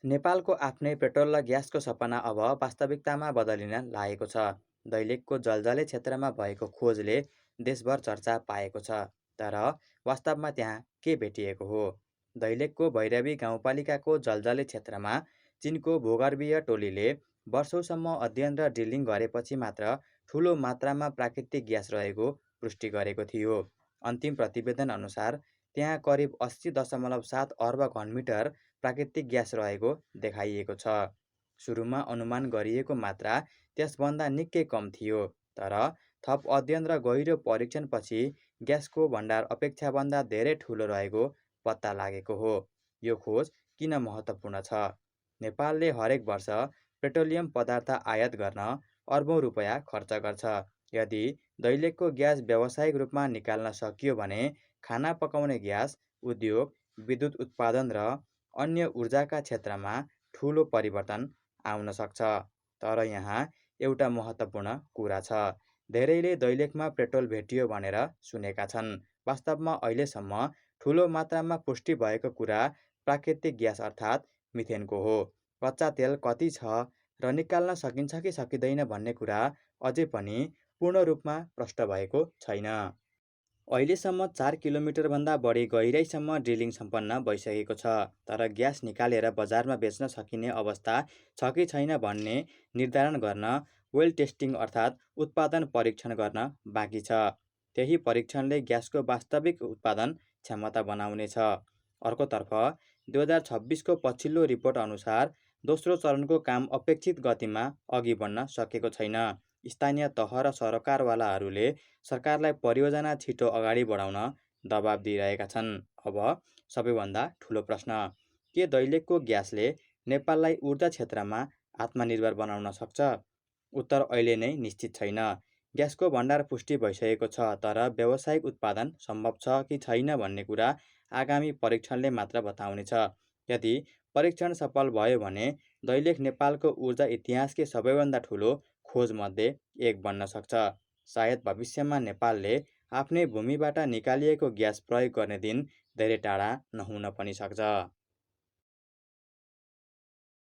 नेपालको आफ्नै पेट्रोल र ग्यासको सपना अब वास्तविकतामा बदलिन लागेको छ। दैलेखको जलजले क्षेत्रमा भएको खोजले देशभर चर्चा पाएको छ। तर वास्तवमा त्यहाँ के भेटिएको हो? दैलेखको भैरवी गाउँपालिकाको जलजले क्षेत्रमा चीनको भूगर्भीय टोलीले वर्षौसम्म अध्ययन र ड्रिलिङ गरेपछि मात्र ठूलो मात्रामा प्राकृतिक ग्यास रहेको पुष्टि गरेको थियो। अन्तिम प्रतिवेदन अनुसार त्यहाँ करिब 80.7 अर्ब घनमिटर प्राकृतिक ग्यास रहेको देखाइएको छ। सुरुमा अनुमान गरिएको मात्रा त्यसभन्दा निकै कम थियो, तर थप अध्ययन र गहिरो परीक्षणपछि ग्यासको भण्डार अपेक्षाभन्दा धेरै ठूलो रहेको पत्ता लागेको हो। यो खोज किन महत्त्वपूर्ण छ? नेपालले हरेक वर्ष पेट्रोलियम पदार्थ आयात गर्न अर्बौं रुपैयाँ खर्च गर्छ। यदि दैलेखको ग्यास व्यावसायिक रूपमा निकाल्न सकियो भने खाना पकाउने ग्यास, उद्योग, विद्युत उत्पादन र अन्य ऊर्जाका क्षेत्रमा ठूलो परिवर्तन आउन सक्छ। तर यहाँ एउटा महत्त्वपूर्ण कुरा छ। धेरैले दैलेखमा पेट्रोल भेटियो भनेर सुनेका छन्। वास्तवमा अहिलेसम्म ठूलो मात्रामा पुष्टि भएको कुरा प्राकृतिक ग्यास अर्थात् मिथेनको हो। कच्चा तेल कति छ र निकाल्न सकिन्छ कि सकिँदैन भन्ने कुरा अझै पनि पूर्ण रूपमा प्रष्ट भएको छैन। अहिलेसम्म 4 किलोमिटरभन्दा बढी गहिराइसम्म ड्रिलिङ सम्पन्न भइसकेको छ, तर ग्यास निकालेर बजारमा बेच्न सकिने अवस्था छ कि छैन भन्ने निर्धारण गर्न वेल टेस्टिङ अर्थात् उत्पादन परीक्षण गर्न बाँकी छ। त्यही परीक्षणले ग्यासको वास्तविक उत्पादन क्षमता बनाउनेछ। अर्कोतर्फ 2026 को पछिल्लो रिपोर्ट अनुसार दोस्रो चरणको काम अपेक्षित गतिमा अघि बढ्न सकेको छैन। स्थानीय तह र सरकारवालाहरूले सरकारलाई परियोजना छिटो अगाडि बढाउन दबाब दिइरहेका छन्। अब सबैभन्दा ठूलो प्रश्न, के दैलेखको ग्यासले नेपाललाई ऊर्जा क्षेत्रमा आत्मनिर्भर बनाउन सक्छ? उत्तर अहिले नै निश्चित छैन। ग्यासको भण्डार पुष्टि भइसकेको छ, तर व्यावसायिक उत्पादन सम्भव छ कि छैन भन्ने कुरा आगामी परीक्षणले मात्र बताउनेछ। यदि परीक्षण सफल भयो भने दैलेख नेपालको ऊर्जा इतिहासकै सबैभन्दा ठूलो खोजमध्ये एक बन्न सक्छ। सायद भविष्यमा नेपालले आफ्नै भूमिबाट निकालिएको ग्यास प्रयोग गर्ने दिन धेरै टाढा नहुन पनि सक्छ।